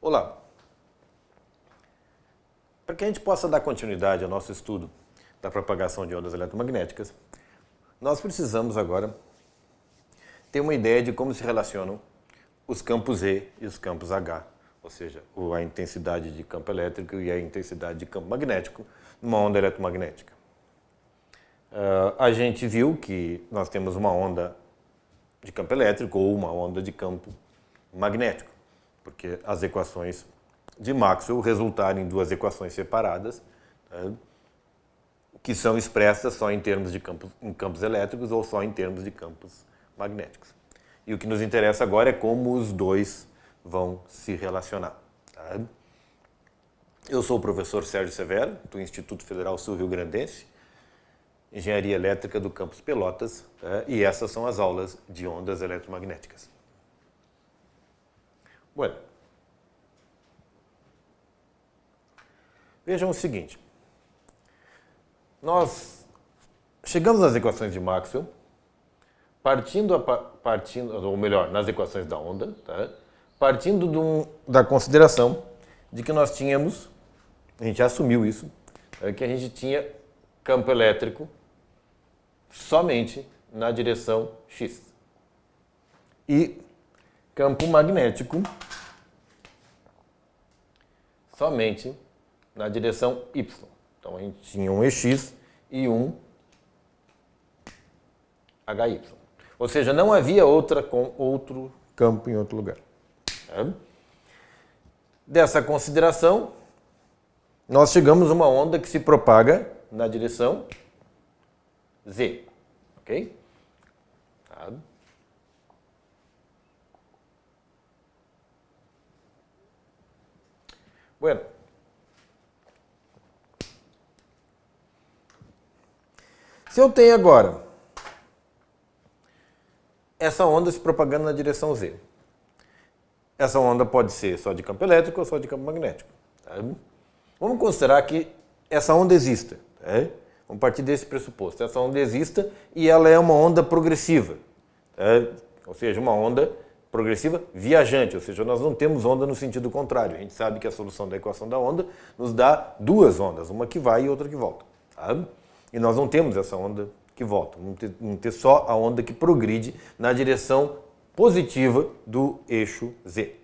Olá! Para que a gente possa dar continuidade ao nosso estudo da propagação de ondas eletromagnéticas, nós precisamos agora ter uma ideia de como se relacionam os campos E e os campos H, ou seja, a intensidade de campo elétrico e a intensidade de campo magnético numa onda eletromagnética. A gente viu que nós temos uma onda de campo elétrico ou uma onda de campo magnético, porque as equações de Maxwell resultaram em duas equações separadas, que são expressas só em termos de campos elétricos ou só em termos de campos magnéticos. E o que nos interessa agora é como os dois vão se relacionar. Eu sou o professor Sérgio Severo, do Instituto Federal Sul-Rio Grandense, Engenharia Elétrica do Campus Pelotas, e essas são as aulas de ondas eletromagnéticas. Bueno, vejam o seguinte, nós chegamos nas equações de Maxwell, ou melhor, nas equações da onda, partindo da consideração de que nós tínhamos, a gente assumiu isso, que a gente tinha campo elétrico somente na direção X e campo magnético somente na direção Y. Então a gente tinha um EX e um HY. Ou seja, não havia outro campo em outro lugar. Dessa consideração, nós chegamos a uma onda que se propaga na direção Z. Ok? Bueno. Se eu tenho agora essa onda se propagando na direção Z, essa onda pode ser só de campo elétrico ou só de campo magnético. Vamos considerar que essa onda exista. Vamos partir desse pressuposto. Essa onda exista e ela é uma onda progressiva. Ou seja, uma onda progressiva viajante. Ou seja, nós não temos onda no sentido contrário. A gente sabe que a solução da equação da onda nos dá duas ondas, uma que vai e outra que volta. E nós não temos essa onda que volta. Vamos ter só a onda que progride na direção positiva do eixo Z.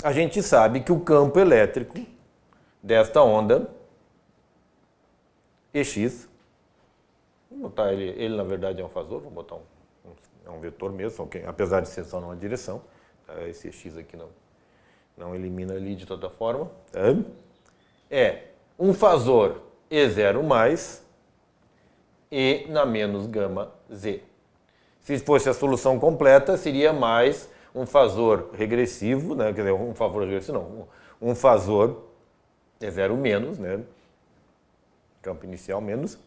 A gente sabe que o campo elétrico desta onda EX, vou botar ele na verdade é um fasor, vou botar é um vetor mesmo, apesar de ser só numa direção, esse EX aqui não elimina ali de toda forma, é um fasor E0 mais E na menos gama Z. Se fosse a solução completa, seria mais um fasor regressivo, quer dizer, um fasor regressivo não, um fasor E0 menos, campo inicial menos,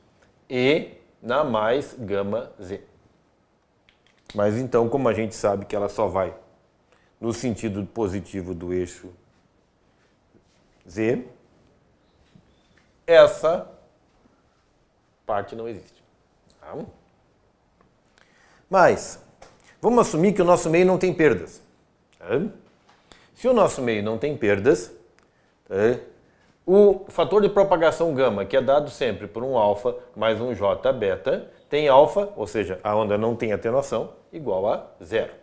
E na mais gama Z. Mas então, como a gente sabe que ela só vai no sentido positivo do eixo Z, essa parte não existe. Mas, vamos assumir que o nosso meio não tem perdas. Se o nosso meio não tem perdas, o fator de propagação gama, que é dado sempre por um alfa mais um j beta, tem alfa, ou seja, a onda não tem atenuação, igual a zero.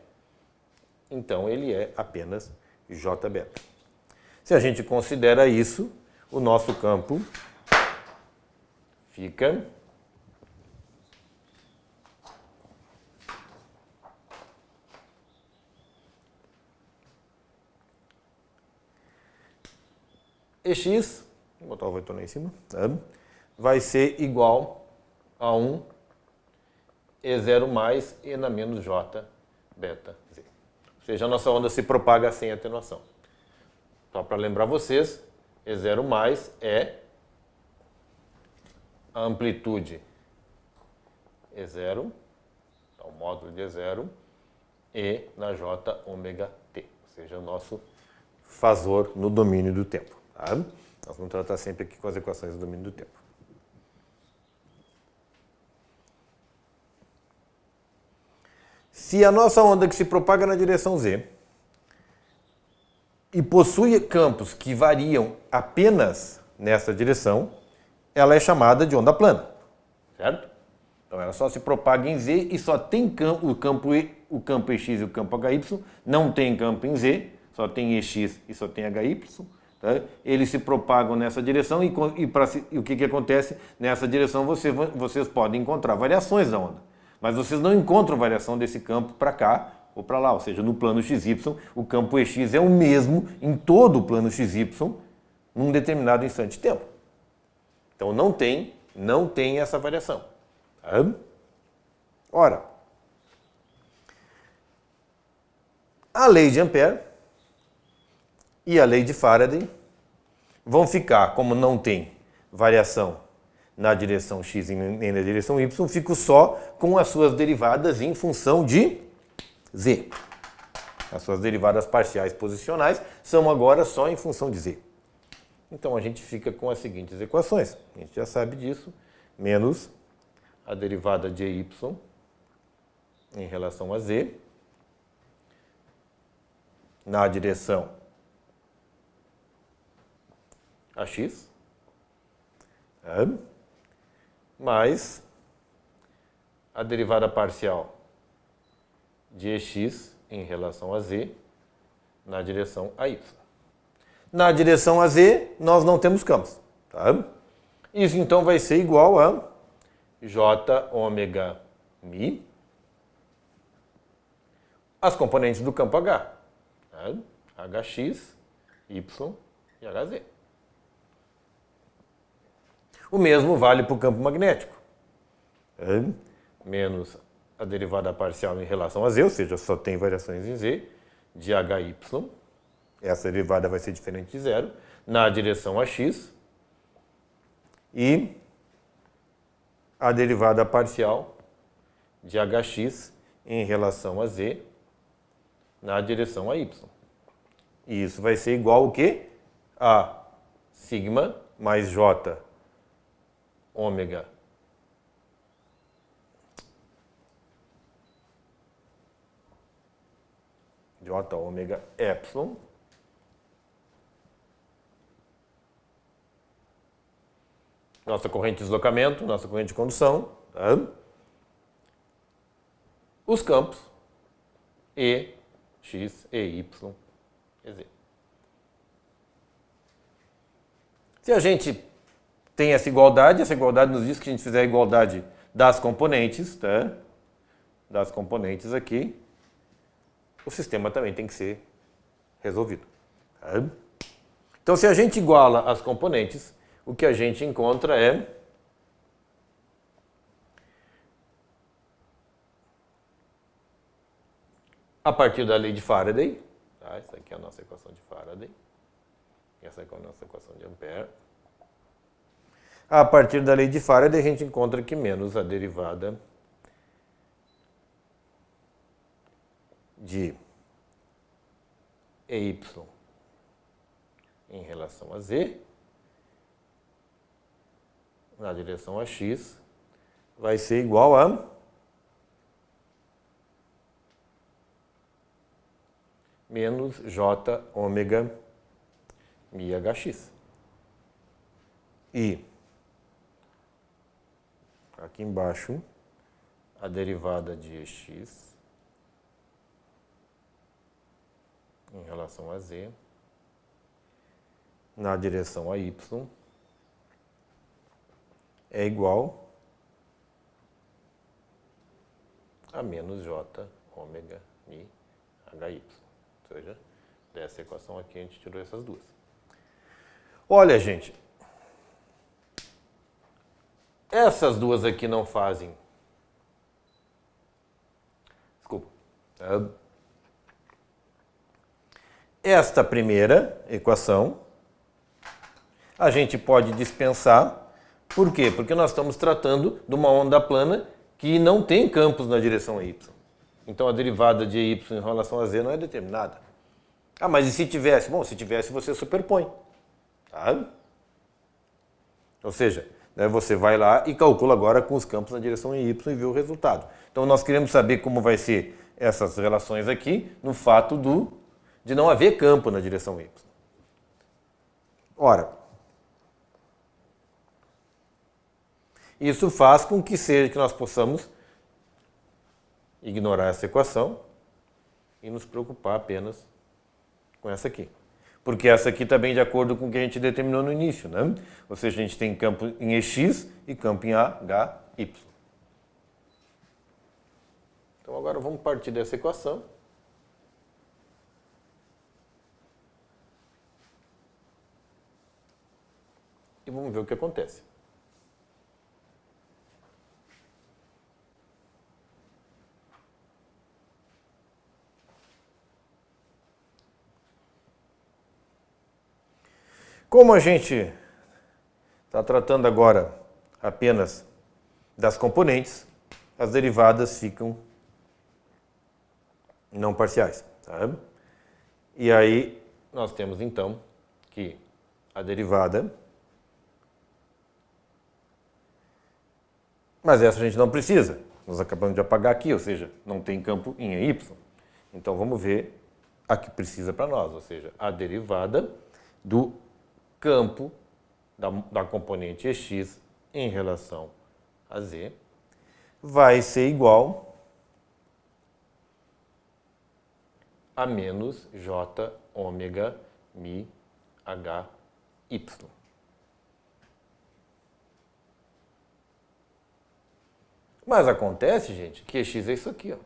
Então, ele é apenas j beta. Se a gente considera isso, o nosso campo fica EX, vou botar o vetor lá em cima, vai ser igual a 1 E0 mais E na menos J beta Z. Ou seja, a nossa onda se propaga sem atenuação. Só para lembrar vocês, E0 mais é a amplitude E0, então, o módulo de E0, E na J ômega T, ou seja, o nosso fasor no domínio do tempo. Nós vamos tratar sempre aqui com as equações do domínio do tempo. Se a nossa onda que se propaga na direção Z e possui campos que variam apenas nessa direção, ela é chamada de onda plana, certo? Então ela só se propaga em Z e só tem o campo EX e o campo HY, não tem campo em Z, só tem EX e só tem HY. Tá? Eles se propagam nessa direção e o que acontece? Nessa direção vocês podem encontrar variações da onda, mas vocês não encontram variação desse campo para cá ou para lá, ou seja, no plano XY, o campo EX é o mesmo em todo o plano XY num determinado instante de tempo. Então não tem essa variação. Tá? Ora, a lei de Ampère e a lei de Faraday vão ficar, como não tem variação na direção x e nem na direção y, fico só com as suas derivadas em função de z. As suas derivadas parciais posicionais são agora só em função de z. Então a gente fica com as seguintes equações. A gente já sabe disso. Menos a derivada de y em relação a z na direção ax, mais a derivada parcial de ex em relação a z na direção a y. Na direção a z, nós não temos campos. Tá? Isso então vai ser igual a j ômega mi, as componentes do campo H. Tá? Hx, y e hz. O mesmo vale para o campo magnético. Menos a derivada parcial em relação a z, ou seja, só tem variações em z, de hy. Essa derivada vai ser diferente de zero, na direção a x. E a derivada parcial de hx em relação a z, na direção a y. E isso vai ser igual ao quê? A sigma mais j ômega j ômega epsilon nossa corrente de deslocamento, nossa corrente de condução, tá? Os campos E, X, E, Y, E, Z. Se a gente tem essa igualdade nos diz que a gente fizer a igualdade das componentes, tá? Das componentes aqui, o sistema também tem que ser resolvido. Tá? Então, se a gente iguala as componentes, o que a gente encontra é a partir da lei de Faraday, tá? Essa aqui é a nossa equação de Faraday, essa aqui é a nossa equação de Ampère. A partir da lei de Faraday, a gente encontra que menos a derivada de EY em relação a Z, na direção a x, vai ser igual a menos j ômega mi hx. E aqui embaixo, a derivada de x em relação a z, na direção a y, é igual a menos j ômega mi hy. Ou seja, dessa equação aqui a gente tirou essas duas. Olha, gente, essas duas aqui não fazem. Desculpa. Esta primeira equação a gente pode dispensar. Por quê? Porque nós estamos tratando de uma onda plana que não tem campos na direção a y. Então a derivada de y em relação a z não é determinada. Ah, mas e se tivesse? Bom, se tivesse você superpõe. Tá? Ou seja, né, você vai lá e calcula agora com os campos na direção em y e vê o resultado. Então nós queremos saber como vai ser essas relações aqui no fato de não haver campo na direção y. Ora, isso faz com que nós possamos ignorar essa equação e nos preocupar apenas com essa aqui. Porque essa aqui está bem de acordo com o que a gente determinou no início, né? Ou seja, a gente tem campo em EX e campo em AHY. Então agora vamos partir dessa equação. E vamos ver o que acontece. Como a gente está tratando agora apenas das componentes, as derivadas ficam não parciais. Tá? E aí nós temos então que a derivada, mas essa a gente não precisa, nós acabamos de apagar aqui, ou seja, não tem campo em y. Então vamos ver a que precisa para nós, ou seja, a derivada do campo da componente EX em relação a Z vai ser igual a menos J ômega mi HY. Mas acontece, gente, que EX é isso aqui, ó.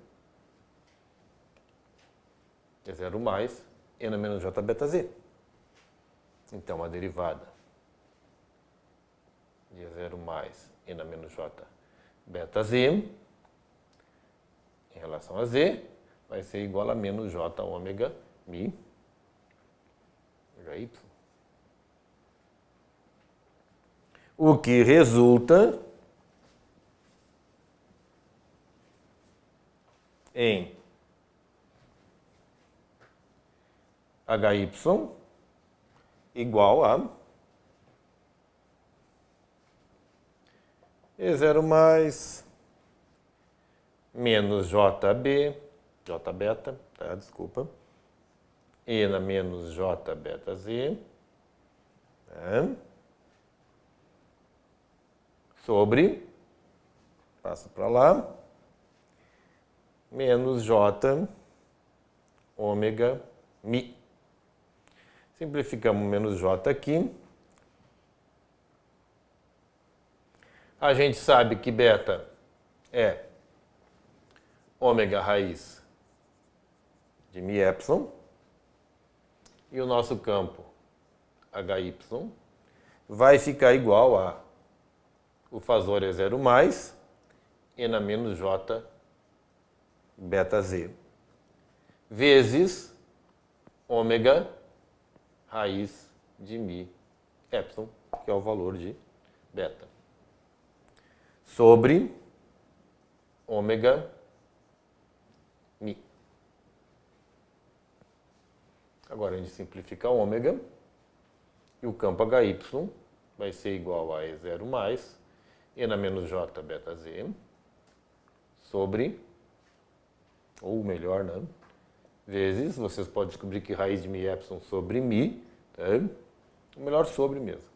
É 0 mais E na menos J beta Z. Então, a derivada de 0 mais E na menos J beta Z em relação a Z vai ser igual a menos J ômega mi HY. O que resulta em HY igual a E0 mais menos JB, J beta, tá? Desculpa, E na menos J beta Z, tá? Sobre, passa para lá, menos J ômega mi. Simplificamos menos J aqui. A gente sabe que beta é ômega raiz de mi epsilon. E o nosso campo HY vai ficar igual a o fasor é 0 mais E na menos J beta Z vezes ômega raiz de mi epsilon, que é o valor de beta, sobre ômega mi. Agora a gente simplifica ômega e o campo HY vai ser igual a E0 mais E na menos J beta Z sobre, ou melhor, né? Vezes, vocês podem descobrir que raiz de mi epsilon sobre mi, tá? O melhor sobre mesmo,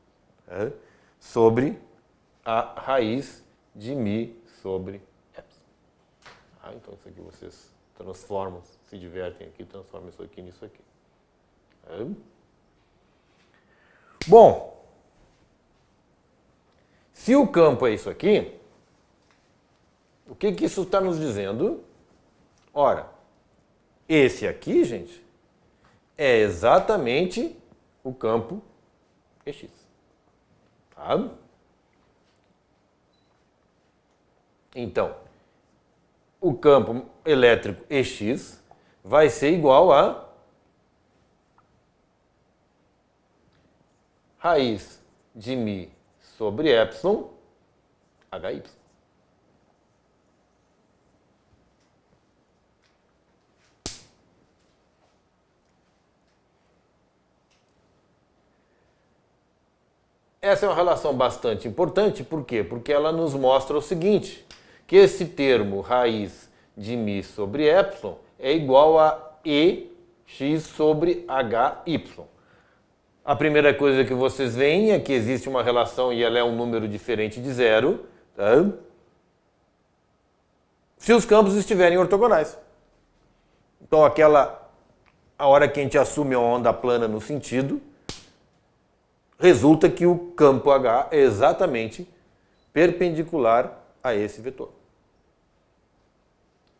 tá? Sobre a raiz de mi sobre epsilon. Ah, então isso aqui vocês transformam, se divertem aqui, transformam isso aqui nisso aqui. Tá? Bom, se o campo é isso aqui, o que que isso está nos dizendo? Ora, esse aqui, gente, é exatamente o campo EX. Tá? Então, o campo elétrico EX vai ser igual a raiz de mi sobre epsilon HY. Essa é uma relação bastante importante, por quê? Porque ela nos mostra o seguinte, que esse termo raiz de mi sobre epsilon é igual a EX x sobre hy. A primeira coisa que vocês veem é que existe uma relação e ela é um número diferente de zero, tá? Se os campos estiverem ortogonais. Então, a hora que a gente assume a onda plana no sentido, resulta que o campo H é exatamente perpendicular a esse vetor.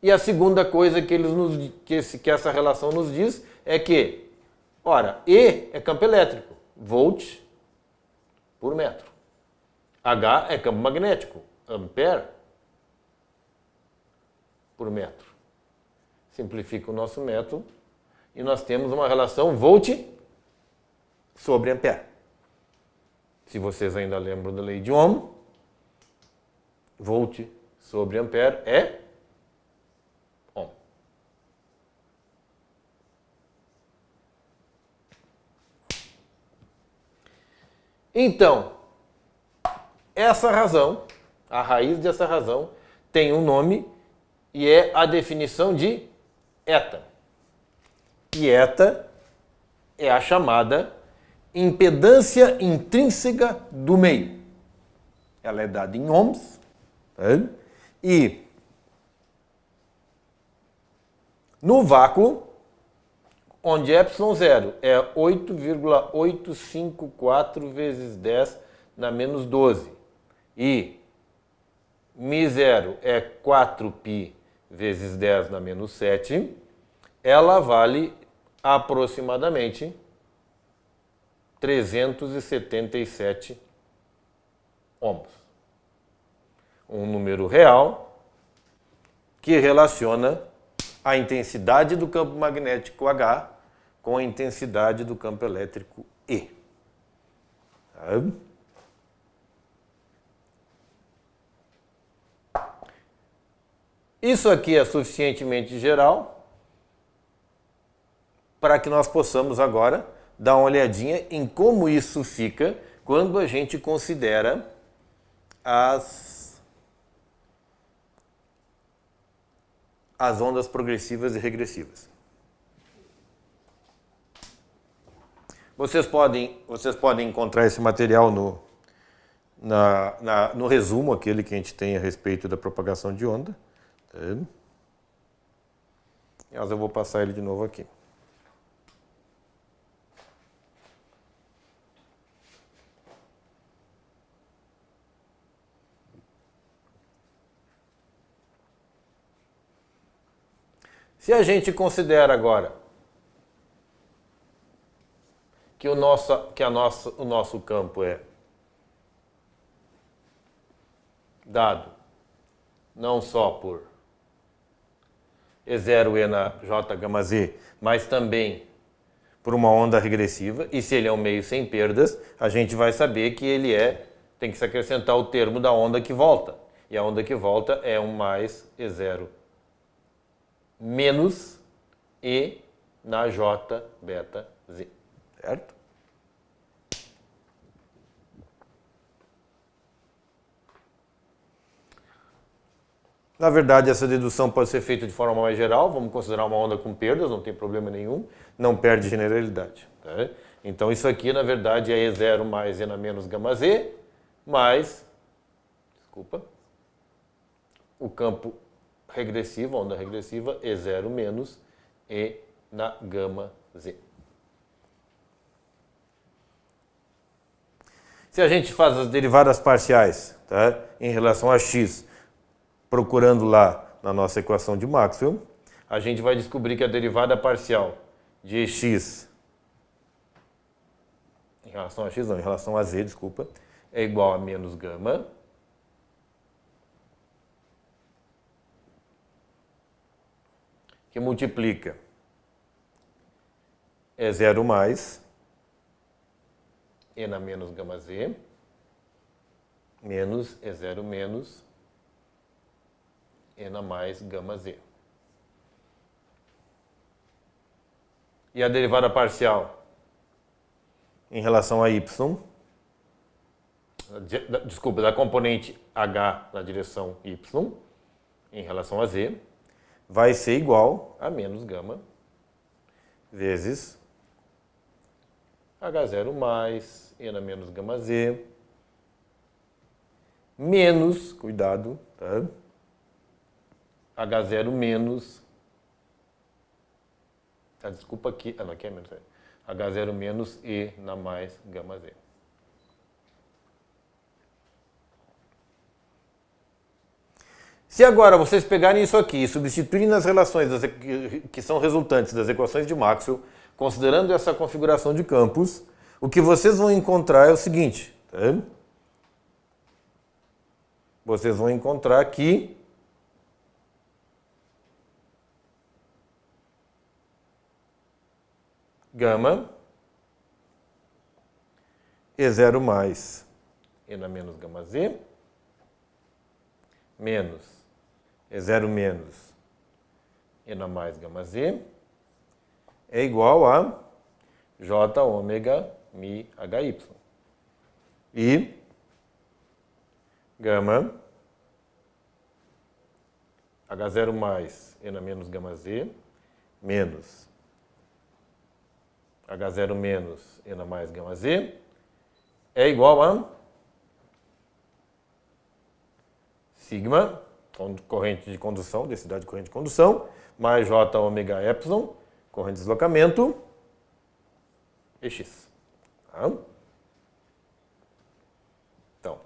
E a segunda coisa que essa relação nos diz é que, ora, E é campo elétrico, volt por metro. H é campo magnético, ampere por metro. Simplifica o nosso método e nós temos uma relação volt sobre ampere. Se vocês ainda lembram da lei de Ohm, volt sobre ampere é Ohm. Então, essa razão, a raiz dessa razão, tem um nome e é a definição de eta. E eta é a chamada impedância intrínseca do meio. Ela é dada em ohms, e no vácuo, onde ε0 é 8,854 vezes 10 na menos 12 e μ0 é 4π vezes 10 na menos 7, ela vale aproximadamente 377 ohms. Um número real que relaciona a intensidade do campo magnético H com a intensidade do campo elétrico E. Isso aqui é suficientemente geral para que nós possamos agora dar uma olhadinha em como isso fica quando a gente considera as ondas progressivas e regressivas. Vocês podem encontrar esse material no resumo, aquele que a gente tem a respeito da propagação de onda. Mas eu vou passar ele de novo aqui. Se a gente considera agora que o nosso campo é dado não só por E0E na J gama Z, mas também por uma onda regressiva, e se ele é um meio sem perdas, a gente vai saber que ele tem que se acrescentar o termo da onda que volta. E a onda que volta é um mais E0 menos E na J beta Z. Certo? Na verdade, essa dedução pode ser feita de forma mais geral. Vamos considerar uma onda com perdas, não tem problema nenhum. Não perde generalidade. Tá? Então, isso aqui, na verdade, é E0 mais E na menos gama Z, mais, o campo regressivo, a onda regressiva, E0 menos E na gama Z. Se a gente faz as derivadas parciais, tá, em relação a x, procurando lá na nossa equação de Maxwell, a gente vai descobrir que a derivada parcial de x em relação a x, não, em relação a z, é igual a menos gama que multiplica E0 mais E na menos gama Z menos E0 menos E na mais gama Z. E a derivada parcial em relação a y, da componente H na direção y em relação a Z, vai ser igual a menos gama vezes H0 mais ENA menos gama Z menos, cuidado, tá? H0 menos, desculpa aqui, não, aqui é menos, H0 menos E na mais gama Z. Se agora vocês pegarem isso aqui e substituírem nas relações que são resultantes das equações de Maxwell, considerando essa configuração de campos, o que vocês vão encontrar é o seguinte, tá? Vocês vão encontrar que gama E0 mais ENA menos gama Z menos E0 menos ENA mais gama Z é igual a J ômega mi HY. E gama H0 mais ENA menos gama Z menos H0 menos ENA mais gama Z é igual a sigma, corrente de condução, densidade de corrente de condução, mais J ômega epsilon, corrente de deslocamento, e x. Tá? Então,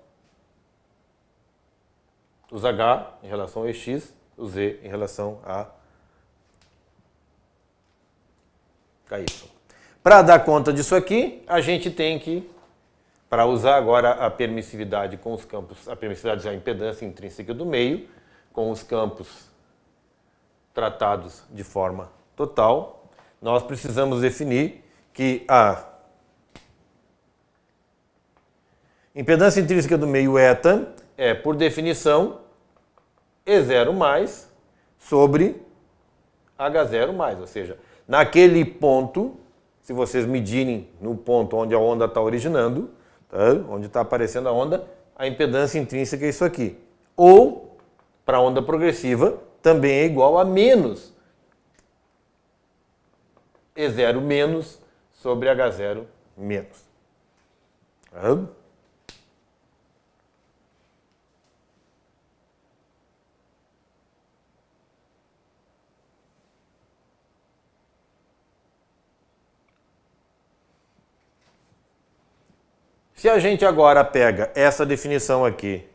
os H em relação a EX, o Z em relação a KY. Para dar conta disso aqui, a gente tem que, para usar agora a permissividade com os campos, a permissividade, a impedância intrínseca do meio, com os campos tratados de forma total, nós precisamos definir que a impedância intrínseca do meio eta é, por definição, E0 mais sobre H0 mais, ou seja, naquele ponto, se vocês medirem no ponto onde a onda está originando, tá? Onde está aparecendo a onda, a impedância intrínseca é isso aqui. Ou, para a onda progressiva, também é igual a menos E0 menos sobre H0 menos. Tá? Se a gente agora pega essa definição aqui,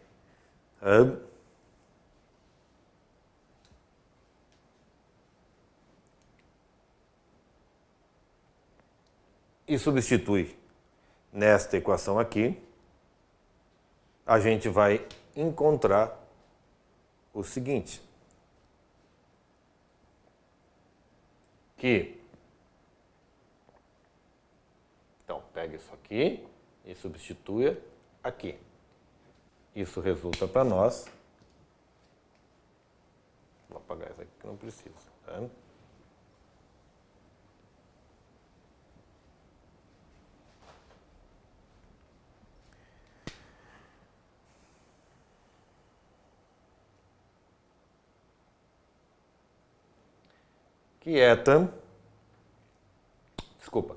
e substitui nesta equação aqui, a gente vai encontrar o seguinte, que, então, pega isso aqui e substitua aqui. Isso resulta para nós, vou apagar isso aqui que não precisa, tá? Que eta,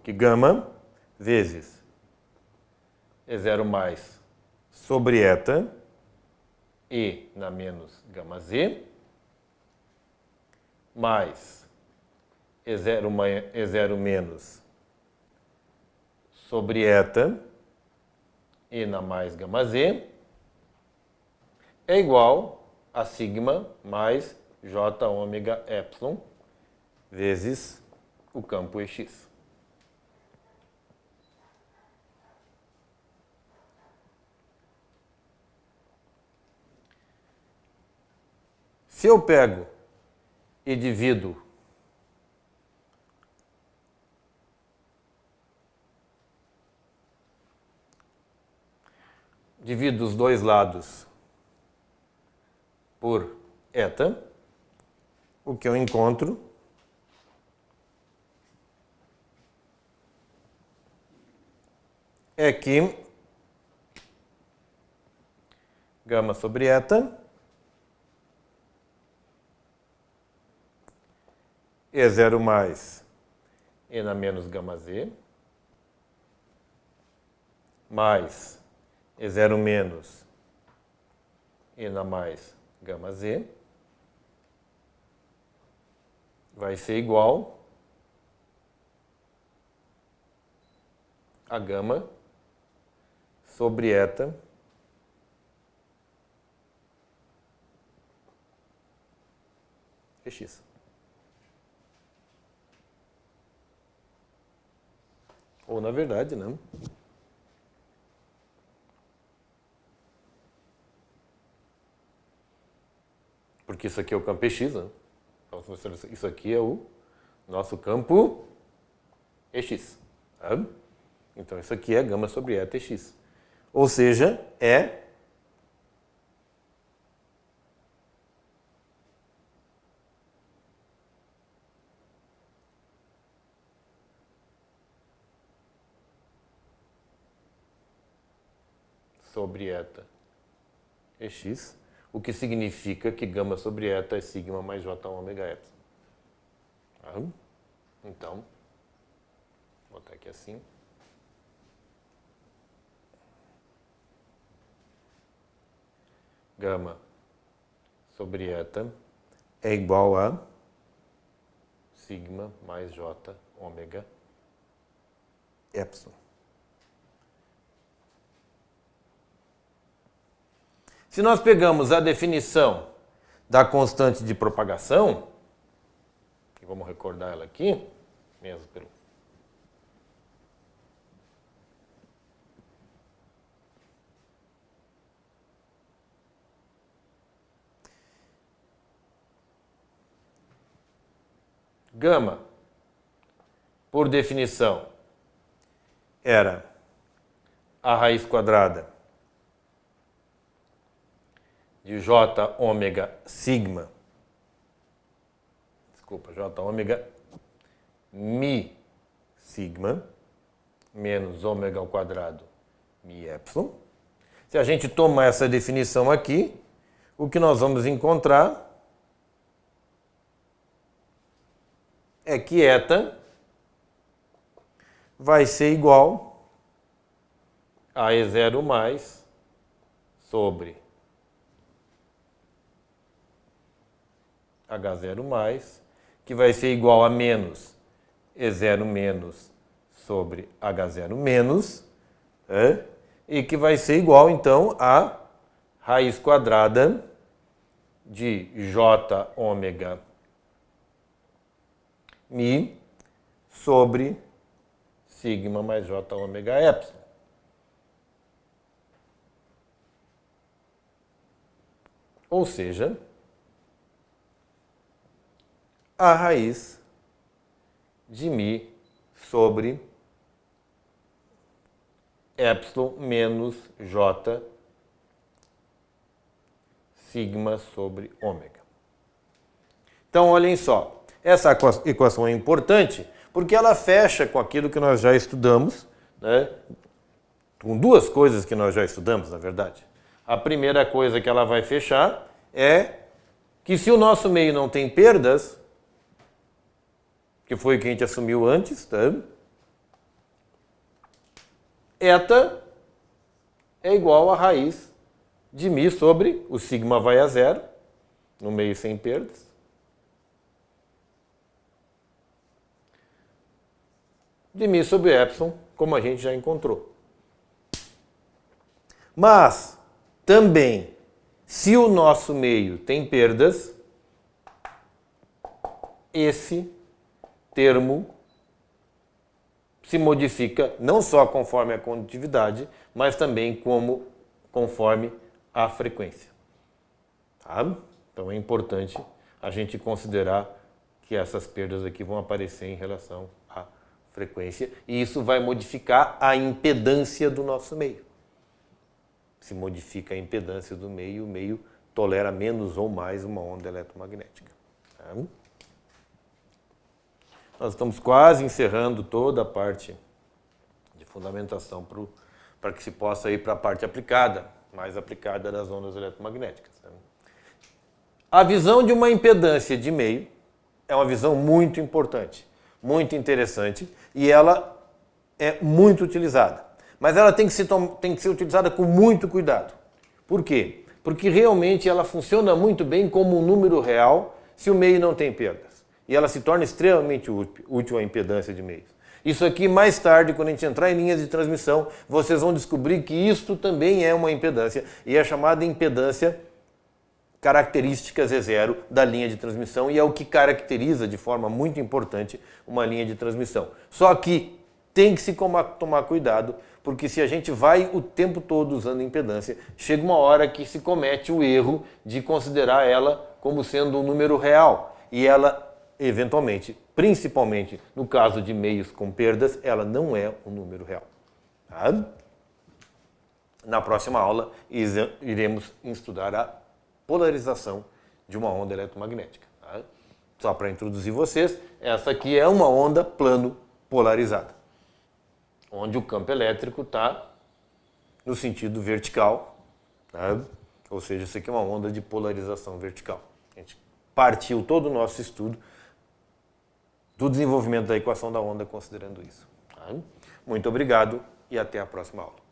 que gama vezes E0 mais sobre eta E na menos gama Z mais E0 menos sobre eta E na mais gama Z é igual a sigma mais J ômega epsilon vezes o campo EX. Se eu pego e divido os dois lados por eta, o que eu encontro é que gama sobre eta E0 mais ENA menos gama Z, mais E0 menos ENA mais gama Z, vai ser igual a gama sobre eta X. Ou, na verdade, não. Porque isso aqui é o campo EX, né? Então, isso aqui é o nosso campo EX. Tá? Então, isso aqui é gama sobre eta X. Ou seja, é sobre eta Ex, o que significa que gama sobre eta é sigma mais j ômega epsilon. Tá? Então, vou botar aqui assim. Gama sobre eta é igual a sigma mais j ômega epsilon. Se nós pegamos a definição da constante de propagação, e vamos recordar ela aqui, mesmo pelo gama, por definição, era a raiz quadrada de j ômega sigma, j ômega mi sigma, menos ômega ao quadrado mi epsilon. Se a gente tomar essa definição aqui, o que nós vamos encontrar é que eta vai ser igual a E0 mais sobre H0 mais, que vai ser igual a menos E0 menos sobre H0 menos, e que vai ser igual, então, a raiz quadrada de j ômega mi sobre sigma mais j ômega epsilon. Ou seja, a raiz de mi sobre epsilon menos j sigma sobre ômega. Então, olhem só, essa equação é importante porque ela fecha com aquilo que nós já estudamos, né? Com duas coisas que nós já estudamos, na verdade. A primeira coisa que ela vai fechar é que se o nosso meio não tem perdas, que foi o que a gente assumiu antes, tá? Eta é igual a raiz de mi sobre, o sigma vai a zero, no meio sem perdas, de mi sobre epsilon, como a gente já encontrou. Mas, também, se o nosso meio tem perdas, esse termo se modifica não só conforme a condutividade, mas também conforme a frequência. Tá? Então é importante a gente considerar que essas perdas aqui vão aparecer em relação à frequência e isso vai modificar a impedância do nosso meio. Se modifica a impedância do meio, o meio tolera menos ou mais uma onda eletromagnética. Tá? Nós estamos quase encerrando toda a parte de fundamentação para que se possa ir para a parte aplicada, mais aplicada das ondas eletromagnéticas. A visão de uma impedância de meio é uma visão muito importante, muito interessante e ela é muito utilizada. Mas ela tem que ser utilizada com muito cuidado. Por quê? Porque realmente ela funciona muito bem como um número real se o meio não tem perdas. E ela se torna extremamente útil à impedância de meios. Isso aqui, mais tarde, quando a gente entrar em linhas de transmissão, vocês vão descobrir que isto também é uma impedância e é chamada impedância característica Z0 da linha de transmissão e é o que caracteriza de forma muito importante uma linha de transmissão. Só que tem que se tomar cuidado, porque se a gente vai o tempo todo usando impedância, chega uma hora que se comete o erro de considerar ela como sendo um número real e ela, eventualmente, principalmente no caso de meios com perdas, ela não é um número real. Tá? Na próxima aula, iremos estudar a polarização de uma onda eletromagnética. Tá? Só para introduzir vocês, essa aqui é uma onda plano polarizada, onde o campo elétrico está no sentido vertical, tá? Ou seja, isso aqui é uma onda de polarização vertical. A gente partiu todo o nosso estudo do desenvolvimento da equação da onda considerando isso. Tá? Muito obrigado e até a próxima aula.